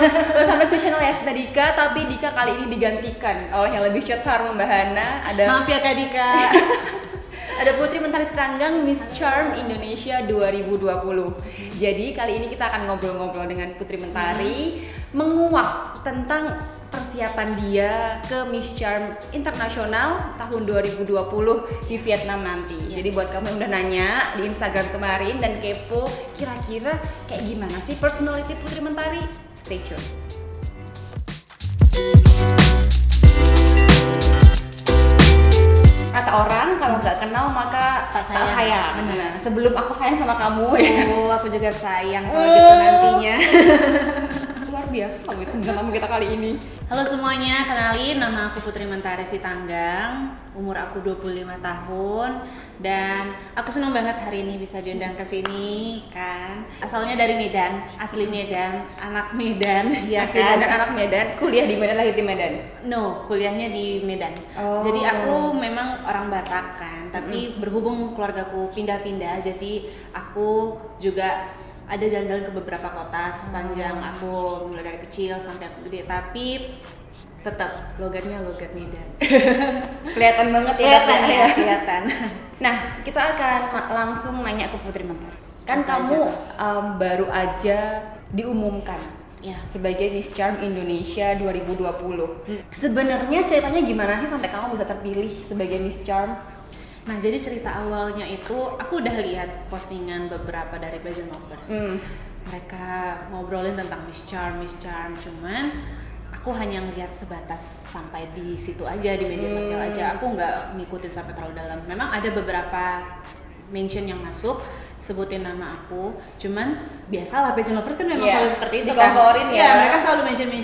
Welcome back to channel Yasna Dika, tapi Dika kali ini digantikan oleh yang lebih cetar membahana. Maaf ya Kak Dika. Ada Putri Mentari Sitanggang, Miss Charm Indonesia 2020. Jadi kali ini kita akan ngobrol-ngobrol dengan Putri Mentari, menguak tentang persiapan dia ke Miss Charm Internasional tahun 2020 di Vietnam nanti. Jadi buat kamu yang udah nanya di Instagram kemarin dan kepo kira-kira kayak gimana sih personality Putri Mentari, stay tune. Kata orang kalau nggak kenal maka tak sayang. Benar. Sebelum aku sayang sama kamu, Aku juga sayang kalau gitu nantinya. luar biasa gitu tamu kita kali ini. Halo semuanya, kenalin nama aku Putri Mentari Sitanggang, umur aku 25 tahun dan aku senang banget hari ini bisa diundang ke sini kan. Asalnya dari Medan, asli Medan, anak Medan ya Asli kan. Medan, anak Medan, kuliah di Medan, lahir di Medan. No, kuliahnya di Medan. Oh. Jadi aku memang orang Batak kan, tapi berhubung keluargaku pindah-pindah, jadi aku juga ada jalan-jalan ke beberapa kota sepanjang aku mulai dari kecil sampai aku gede, tapi tetap logatnya logat Medan. Kelihatan banget ya. Kelihatan. Nah, kita akan langsung nanya ke Putri Mentari. Kan Apa kamu baru aja diumumkan Ya. sebagai Miss Charm Indonesia 2020. Sebenarnya ceritanya gimana sih sampai kamu bisa terpilih sebagai Miss Charm? Nah, jadi cerita awalnya itu aku udah lihat postingan beberapa dari pageant lovers. Mereka ngobrolin tentang Miss Charm, cuman aku hanya ngeliat sebatas sampai di situ aja, di media sosial aja. Aku nggak ngikutin sampai terlalu dalam. Memang ada beberapa mention yang masuk, sebutin nama aku, cuman biasalah pageant lovers kan memang selalu seperti itu kan. Dikomporin ya. Mereka selalu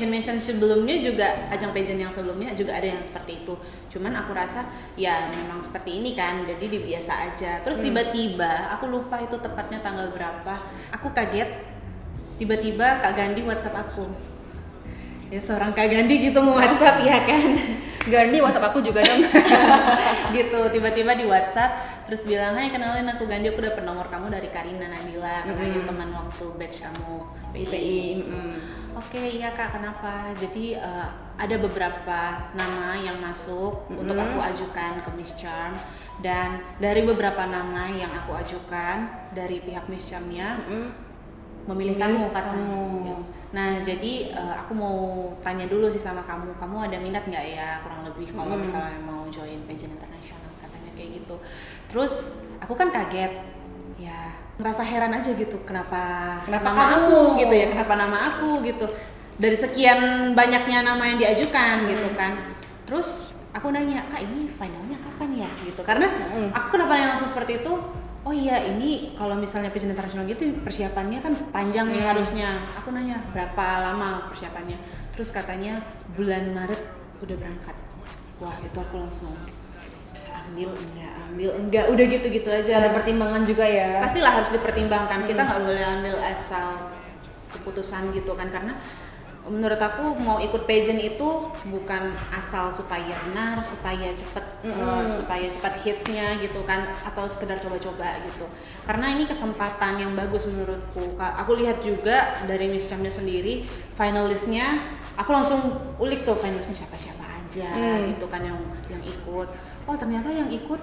mention sebelumnya juga, ajang pageant yang sebelumnya juga ada yang seperti itu. Cuman aku rasa ya memang seperti ini kan, jadi dibiasa aja. Terus tiba-tiba aku lupa itu tepatnya tanggal berapa. Aku kaget, tiba-tiba Kak Gandhi WhatsApp aku. Ya seorang Kak Gandhi gitu mau WhatsApp ya kan. Gandhi WhatsApp aku juga dong. Gitu, tiba-tiba di WhatsApp terus bilang, "Hai, kenalin aku Gandhi, aku dapet nomor kamu dari Karina Nadila, katanya teman waktu batch kamu PPI." Oke, iya Kak, kenapa? Jadi ada beberapa nama yang masuk untuk aku ajukan ke Miss Charm, dan dari beberapa nama yang aku ajukan dari pihak Miss Charm-nya memilih kamu katanya. Nah, jadi aku mau tanya dulu sih sama kamu ada minat nggak ya kurang lebih kalau misalnya mau join pageant internasional, katanya kayak gitu. Terus aku kan kaget, ya ngerasa heran aja gitu, kenapa nama kamu? aku gitu ya, kenapa nama aku gitu dari sekian banyaknya nama yang diajukan gitu kan. Terus aku nanya, "Kak, ini finalnya kapan ya?" gitu, karena aku kenapa nanya langsung seperti itu. Oh iya, ini kalau misalnya pageant internasional gitu persiapannya kan panjang nih harusnya. Aku nanya berapa lama persiapannya, terus katanya bulan Maret udah berangkat. Wah, itu aku langsung ambil enggak, udah gitu-gitu aja. Ada pertimbangan juga ya. Pastilah harus dipertimbangkan, kita nggak boleh ambil asal keputusan gitu kan, karena menurut aku mau ikut pageant itu bukan asal supaya benar, supaya cepat hitsnya gitu kan, atau sekedar coba-coba gitu. Karena ini kesempatan yang bagus menurutku. Aku lihat juga dari Miss Charm-nya sendiri, finalistnya, aku langsung ulik tuh finalistnya siapa-siapa aja gitu kan yang ikut. Oh, ternyata yang ikut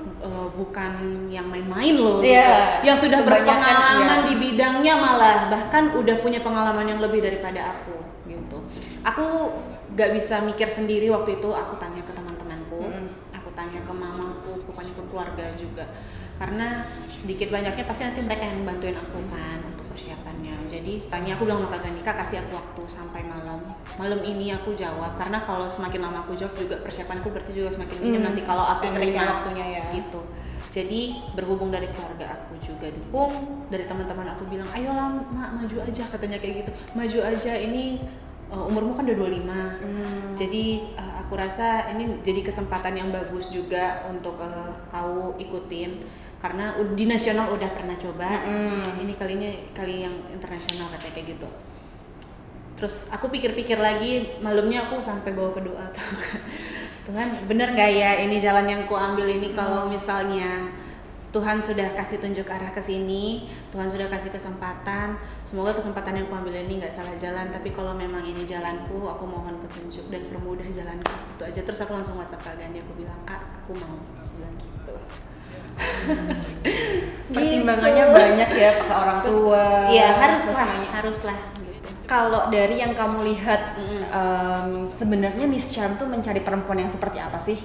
bukan yang main-main loh, gitu. Yang sudah berpengalaman di bidangnya, malah bahkan udah punya pengalaman yang lebih daripada aku gitu. Aku gak bisa mikir sendiri waktu itu, aku tanya ke teman-temanku, aku tanya ke mamaku, pokoknya ke keluarga juga, karena sedikit banyaknya pasti nanti mereka yang bantuin aku kan untuk persiapannya. Jadi aku bilang sama Kak Gandhi, "Kak, kasih aku waktu sampai malam ini aku jawab, karena kalau semakin lama aku jawab juga persiapanku berarti juga semakin minim nanti kalau aku terima waktunya ya." gitu. Jadi berhubung dari keluarga aku juga dukung, dari teman-teman aku bilang, "Ayolah Mak, maju aja," katanya kayak gitu. "Maju aja, ini umurmu kan udah 25." Jadi aku rasa ini jadi kesempatan yang bagus juga untuk kau ikutin, karena di nasional udah pernah coba, ini kali yang internasional, katanya kayak gitu. Terus aku pikir-pikir lagi, malamnya aku sampai bawa ke doa, Tuhan bener nggak ya ini jalan yang ku ambil ini, kalau misalnya Tuhan sudah kasih tunjuk arah ke sini, Tuhan sudah kasih kesempatan. Semoga kesempatan yang aku ambil ini nggak salah jalan, tapi kalau memang ini jalanku, aku mohon petunjuk dan permudah jalanku. Itu aja. Terus aku langsung WhatsApp Kak Gandhi, aku bilang, Kak, aku mau. Aku bilang gitu. Pertimbangannya banyak ya ke orang tua. Iya, haruslah gitu. Kalau dari yang kamu lihat, sebenarnya Miss Charm tuh mencari perempuan yang seperti apa sih?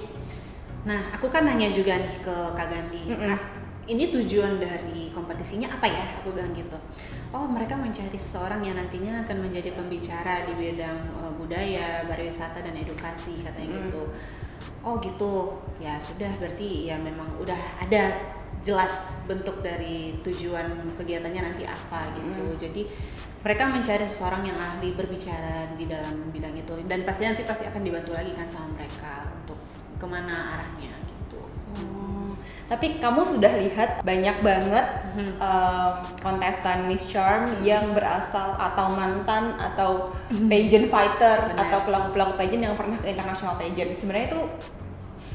Nah, aku kan nanya juga nih ke Kak Gandhi, Kak, ini tujuan dari kompetisinya apa ya? Aku bilang gitu. Oh, mereka mencari seseorang yang nantinya akan menjadi pembicara di bidang budaya, pariwisata dan edukasi, katanya gitu. Oh gitu, ya sudah, berarti ya memang udah ada jelas bentuk dari tujuan kegiatannya nanti apa gitu. Jadi mereka mencari seseorang yang ahli berbicara di dalam bidang itu, dan pasti nanti akan dibantu lagi kan sama mereka untuk kemana arahnya gitu. Tapi kamu sudah lihat banyak banget kontestan Miss Charm yang berasal atau mantan atau pageant fighter atau pelaku-pelaku pageant yang pernah ke international pageant. Sebenarnya itu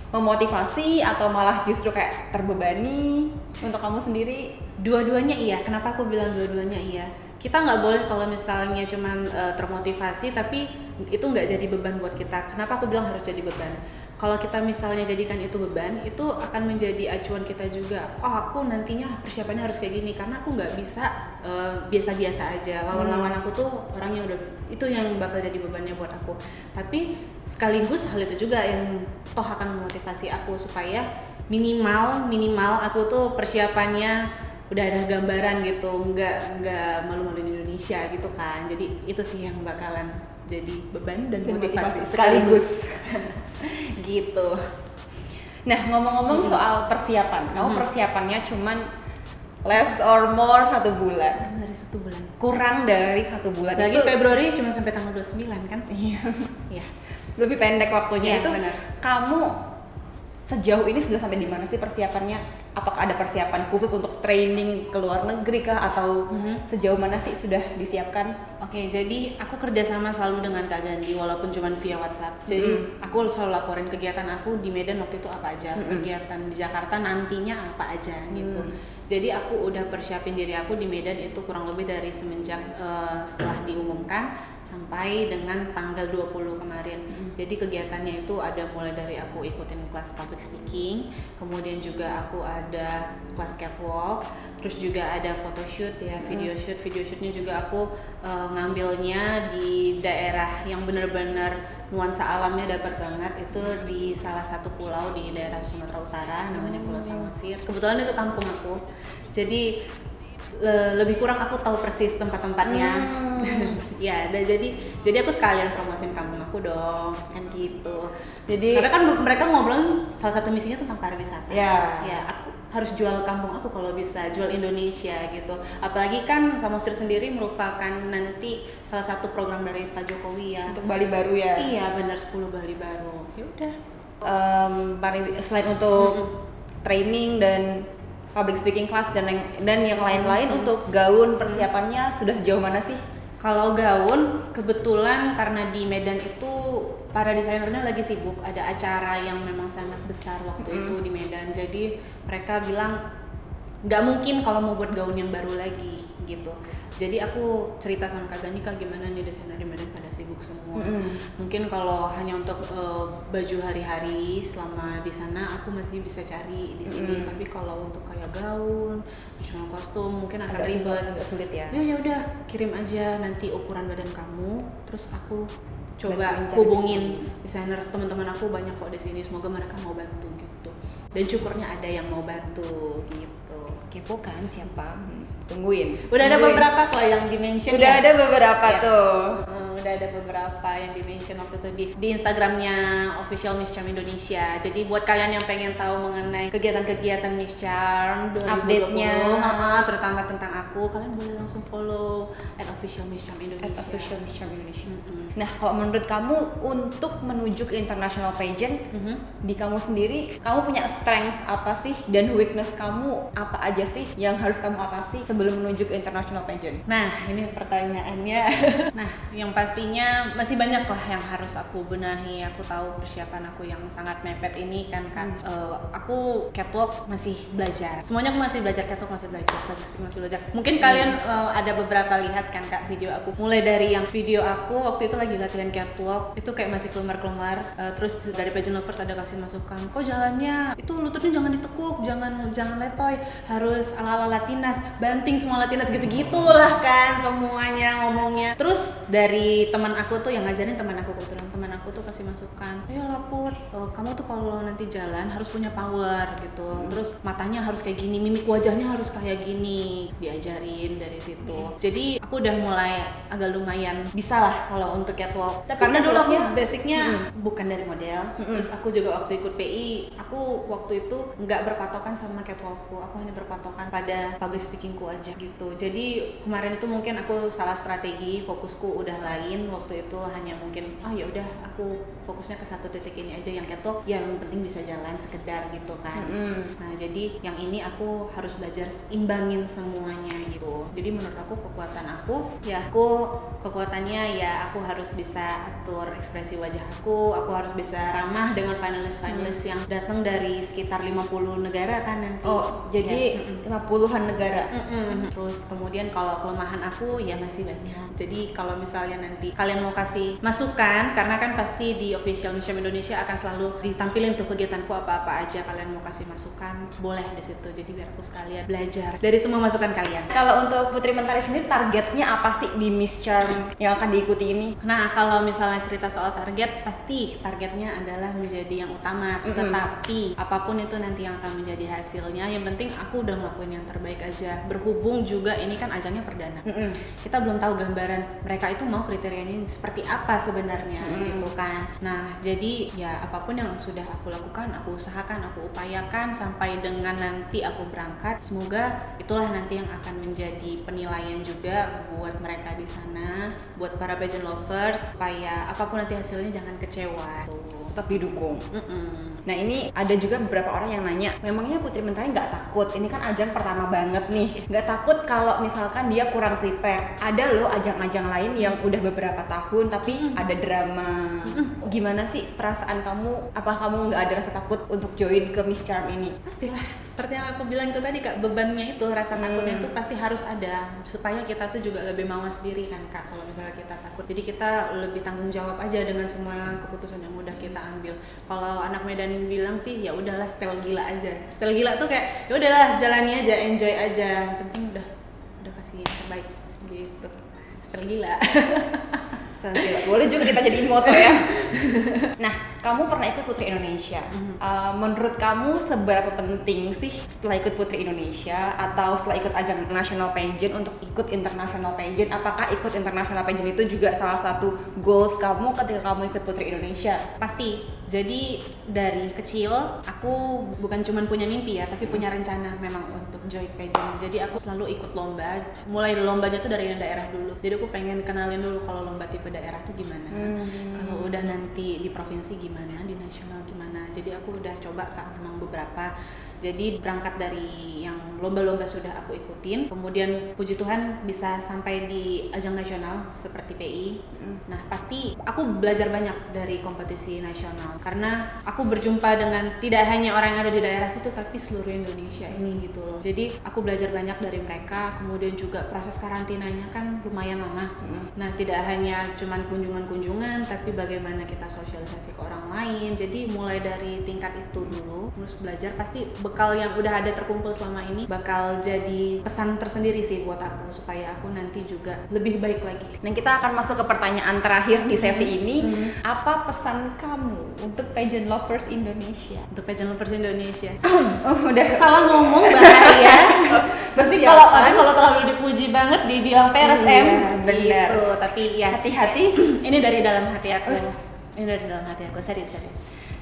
memotivasi atau malah justru kayak terbebani untuk kamu sendiri? Dua-duanya iya. Kenapa aku bilang dua-duanya iya? Kita nggak boleh kalau misalnya cuman termotivasi tapi itu nggak jadi beban buat kita. Kenapa aku bilang harus jadi beban? Kalau kita misalnya jadikan itu beban, itu akan menjadi acuan kita juga. Oh, aku nantinya persiapannya harus kayak gini, karena aku nggak bisa biasa-biasa aja. Lawan-lawan aku tuh orangnya udah, itu yang bakal jadi bebannya buat aku. Tapi sekaligus hal itu juga yang toh akan memotivasi aku supaya minimal aku tuh persiapannya udah ada gambaran gitu, nggak malu-maluin Indonesia gitu kan. Jadi itu sih yang bakalan jadi beban dan motivasi sekaligus. Gitu. Nah, ngomong-ngomong soal persiapan, kamu persiapannya cuman less or more 1 bulan. Dari 1 bulan. Kurang dari 1 bulan. Lagi itu Februari cuma sampai tanggal 29 kan? Iya. Iya. Lebih pendek waktunya. Iya, Itu benar. kamu sejauh ini sudah sampai di mana sih persiapannya? Apakah ada persiapan khusus untuk training ke luar negeri kah, atau sejauh mana sih sudah disiapkan? Oke, jadi aku kerjasama selalu dengan Kak Gandhi walaupun cuma via WhatsApp. Jadi aku selalu laporin kegiatan aku di Medan waktu itu apa aja, kegiatan di Jakarta nantinya apa aja gitu. Jadi aku udah persiapin diri aku di Medan itu kurang lebih dari semenjak setelah diumumkan sampai dengan tanggal 20 kemarin. Jadi kegiatannya itu ada mulai dari aku ikutin kelas public speaking, kemudian juga aku ada kelas catwalk, terus juga ada photoshoot ya, video shootnya juga aku ngambilnya di daerah yang benar-benar nuansa alamnya dapat banget, itu di salah satu pulau di daerah Sumatera Utara namanya Pulau Samosir. Kebetulan itu kampung aku, jadi lebih kurang aku tahu persis tempat-tempatnya. Ya, jadi aku sekalian promosin kampung aku dong, kan gitu. Jadi karena kan mereka ngobrol salah satu misinya tentang pariwisata. Ya. Ya, aku harus jual kampung aku kalau bisa, jual Indonesia gitu. Apalagi kan Samosir sendiri merupakan nanti salah satu program dari Pak Jokowi ya. untuk Bali Baru ya. Iya, benar, 10 Bali Baru. Ya udah. Selain untuk training dan public speaking class dan yang lain-lain, untuk gaun persiapannya sudah sejauh mana sih? Kalau gaun, kebetulan karena di Medan itu para desainernya lagi sibuk, ada acara yang memang sangat besar waktu itu di Medan. Jadi mereka bilang nggak mungkin kalau mau buat gaun yang baru lagi gitu. Jadi aku cerita sama Kak Gani, Kak gimana nih desainer di Medan pada sibuk semua. Mungkin kalau hanya untuk baju hari-hari selama di sana aku masih bisa cari di sini. Tapi kalau untuk kayak gaun, national kostum mungkin agak ribet, agak sulit ya. Ya udah, kirim aja nanti ukuran badan kamu, terus aku coba Bantuin cari hubungin desainer teman-teman aku, banyak kok di sini, semoga mereka mau bantu gitu. Dan syukurnya ada yang mau bantu gitu. Kepo kan siapa? Tungguin. Udah ada beberapa kok yang di-mention. Udah ada beberapa Ya. tuh. Udah ada beberapa yang di-mention waktu itu di Instagramnya official Miss Charm Indonesia. Jadi buat kalian yang pengen tahu mengenai kegiatan-kegiatan Miss Charm 2020, Update-nya. terutama tentang aku, kalian boleh langsung follow @official Miss Charm Indonesia. Official Miss Charm Indonesia. Nah, kalau menurut kamu untuk menuju ke international pageant, di kamu sendiri, kamu punya strength apa sih dan weakness kamu apa aja sih yang harus kamu atasi sebelum menuju ke international pageant? Nah, ini pertanyaannya. Nah, yang pasti pastinya masih banyak lah yang harus aku benahi. Aku tahu persiapan aku yang sangat mepet ini kan. Aku catwalk masih belajar. Semuanya aku masih belajar, catwalk masih belajar, public speaking masih belajar. Mungkin kalian ada beberapa lihat kan Kak video aku. Mulai dari yang video aku waktu itu lagi latihan catwalk, itu kayak masih keluar-keluar. Terus dari Pageant Lovers ada kasih masukan, kok jalannya itu lututnya jangan ditekuk, jangan letoy, harus ala-ala Latinas, banting semua Latinas gitu-gitulah kan semuanya ngomongnya. Terus dari teman aku tuh yang ngajarin, teman aku kebetulan teman aku tuh kasih masukan, ayo Laput, kamu tuh kalau nanti jalan harus punya power gitu, terus matanya harus kayak gini, mimik wajahnya harus kayak gini, diajarin dari situ. Jadi aku udah mulai agak lumayan bisa lah kalau untuk catwalk. Karena dulu aku basicnya bukan dari model, terus aku juga waktu ikut PI, aku waktu itu nggak berpatokan sama catwalkku, aku hanya berpatokan pada public speakingku aja gitu. Jadi kemarin itu mungkin aku salah strategi, fokusku udah lain waktu itu, hanya mungkin ya udah aku fokusnya ke satu titik ini aja, yang catwalk yang penting bisa jalan sekedar gitu kan. Nah jadi yang ini aku harus belajar imbangin semuanya gitu. Jadi menurut aku kekuatannya ya aku harus bisa atur ekspresi wajah aku harus bisa ramah dengan finalis yang datang dari sekitar 50 negara kan nanti. Jadi 50-an negara. Terus kemudian kalau kelemahan aku ya masih banyak. Jadi kalau misalnya nanti kalian mau kasih masukan, karena kan pasti di official Museum Indonesia akan selalu ditampilin tuh kegiatanku apa-apa aja, kalian mau kasih masukan boleh di situ. Jadi biar aku sekalian belajar dari semua masukan kalian. Kalau untuk Putri Mentari sendiri targetnya apa sih di Miss Charm yang akan diikuti ini? Nah kalau misalnya cerita soal target, pasti targetnya adalah menjadi yang utama. Tetapi apapun itu nanti yang akan menjadi hasilnya, yang penting aku udah ngelakuin yang terbaik aja. Berhubung juga ini kan ajangnya perdana, kita belum tahu gambaran mereka itu mau kriterianya seperti apa sebenarnya gitu kan. Nah jadi ya apapun yang sudah aku lakukan, aku usahakan, aku upayakan sampai dengan nanti aku berangkat. Semoga itulah nanti yang akan menjadi penilaian juga buat mereka di sana, buat para pageant lovers, supaya apapun nanti hasilnya jangan kecewa tuh. Tetap didukung. Nah ini ada juga beberapa orang yang nanya, memangnya Putri Mentari nggak takut? Ini kan ajang pertama banget nih, nggak takut kalau misalkan dia kurang prepare? Ada loh ajang-ajang lain yang udah beberapa tahun tapi ada drama. Gimana sih perasaan kamu? Apa kamu nggak ada rasa takut untuk join ke Miss Charm ini? Pastilah, seperti yang aku bilang itu tadi Kak, bebannya itu, rasa takutnya itu pasti harus ada, supaya kita tuh juga lebih mawas diri kan Kak, kalau misalnya kita takut. Jadi kita lebih tanggung jawab aja dengan semua keputusan yang udah kita ambil. Kalau anak Medan bilang sih ya udahlah, setel gila aja. Setel gila tuh kayak ya udahlah, jalani aja, enjoy aja. Yang penting udah kasih yang terbaik gitu. Setel gila. Setel gila. Boleh juga kita jadiin moto ya. Nah, kamu pernah ikut Putri Indonesia. Menurut kamu seberapa penting sih setelah ikut Putri Indonesia atau setelah ikut ajang national pageant untuk ikut international pageant? Apakah ikut international pageant itu juga salah satu goals kamu ketika kamu ikut Putri Indonesia? Pasti. Jadi dari kecil aku bukan cuma punya mimpi ya, tapi punya rencana memang untuk join pageant. Jadi aku selalu ikut lomba. Mulai lombanya tuh dari daerah dulu. Jadi aku pengen kenalin dulu kalau lomba tipe daerah tuh gimana. Kalau udah nanti di provinsi gimana, di nasional gimana. Jadi aku udah coba Kak memang beberapa. Jadi berangkat dari yang lomba-lomba sudah aku ikutin, kemudian puji Tuhan bisa sampai di ajang nasional seperti PI. Nah pasti aku belajar banyak dari kompetisi nasional, karena aku berjumpa dengan tidak hanya orang yang ada di daerah situ, tapi seluruh Indonesia ini gitu loh. Jadi aku belajar banyak dari mereka, kemudian juga proses karantinanya kan lumayan lama. Nah tidak hanya cuman kunjungan-kunjungan, tapi bagaimana kita sosialisasi ke orang lain. Jadi mulai dari tingkat itu dulu, terus belajar pasti bekal yang udah ada terkumpul selama ini bakal jadi pesan tersendiri sih buat aku, supaya aku nanti juga lebih baik lagi. Dan kita akan masuk ke pertanyaan terakhir di sesi ini. Apa pesan kamu untuk pageant lovers Indonesia? Untuk pageant lovers Indonesia. Udah salah ngomong bahaya. Berarti kalau terlalu dipuji banget dibilang PRSM. Benar. Gitu. Tapi ya hati-hati. Ini dari dalam hati aku. Ini dari dalam hati aku, serius.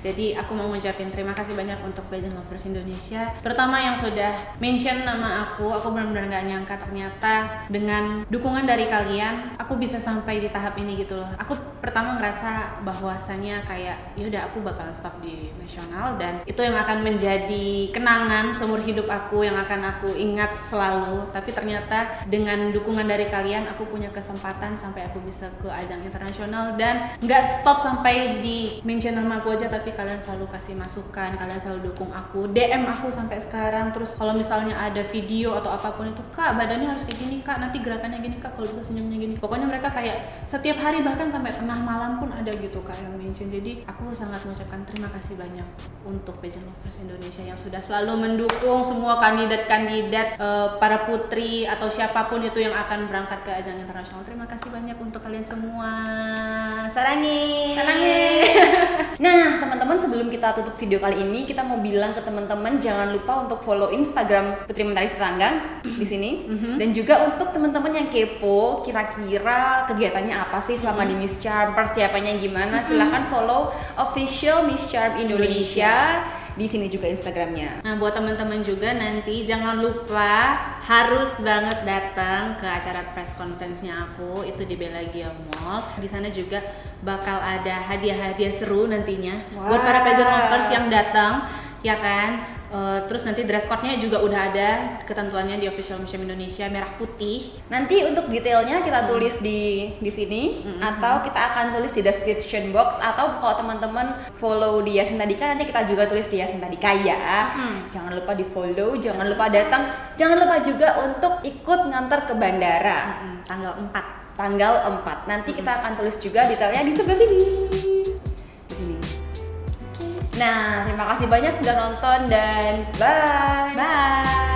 Jadi aku mau ngucapin terima kasih banyak untuk Pageant Lovers Indonesia, terutama yang sudah mention nama aku benar-benar gak nyangka ternyata dengan dukungan dari kalian aku bisa sampai di tahap ini gitu loh. Aku pertama ngerasa bahwasannya kayak yaudah aku bakalan stop di nasional dan itu yang akan menjadi kenangan seumur hidup aku yang akan aku ingat selalu. Tapi ternyata dengan dukungan dari kalian aku punya kesempatan sampai aku bisa ke ajang internasional dan nggak stop sampai di mention nama aku aja, tapi kalian selalu kasih masukan, kalian selalu dukung aku, DM aku sampai sekarang. Terus kalau misalnya ada video atau apapun itu, kak badannya harus kayak gini, kak nanti gerakannya gini, kak kalau bisa senyumnya gini. Pokoknya mereka kayak setiap hari bahkan sampai tengah malam pun ada gitu kak yang mention. Jadi aku sangat mengucapkan terima kasih banyak untuk Pageant Lovers Indonesia yang sudah selalu mendukung semua kandidat-kandidat para putri atau siapapun itu yang akan berangkat ke ajang internasional. Terima kasih banyak untuk kalian semua. Sarangi. Nah, teman-teman, sebelum kita tutup video kali ini, kita mau bilang ke teman-teman jangan lupa untuk follow Instagram Putri Mentari Seranggang di sini. Dan juga untuk teman-teman yang kepo kira-kira kegiatannya apa sih selama di Miss Charm, persiapannya gimana, silahkan follow official Miss Charm Indonesia. Di sini juga Instagramnya. Nah, buat teman-teman juga nanti jangan lupa harus banget datang ke acara press conference-nya aku itu di Belagia Mall. Di sana juga bakal ada hadiah-hadiah seru nantinya buat para pageant lovers yang datang, ya kan? Terus nanti dress code-nya juga udah ada ketentuannya di official Miss Charm Indonesia merah putih. Nanti untuk detailnya kita tulis di sini atau kita akan tulis di description box, atau kalau teman-teman follow di Yasin Tadika nanti kita juga tulis di Yasin Tadika ya. Jangan lupa di follow, jangan lupa datang, jangan lupa juga untuk ikut ngantar ke bandara Tanggal 4. tanggal 4. Nanti kita akan tulis juga detailnya di sebelah sini. Di sini. Nah, terima kasih banyak sudah nonton dan bye. Bye.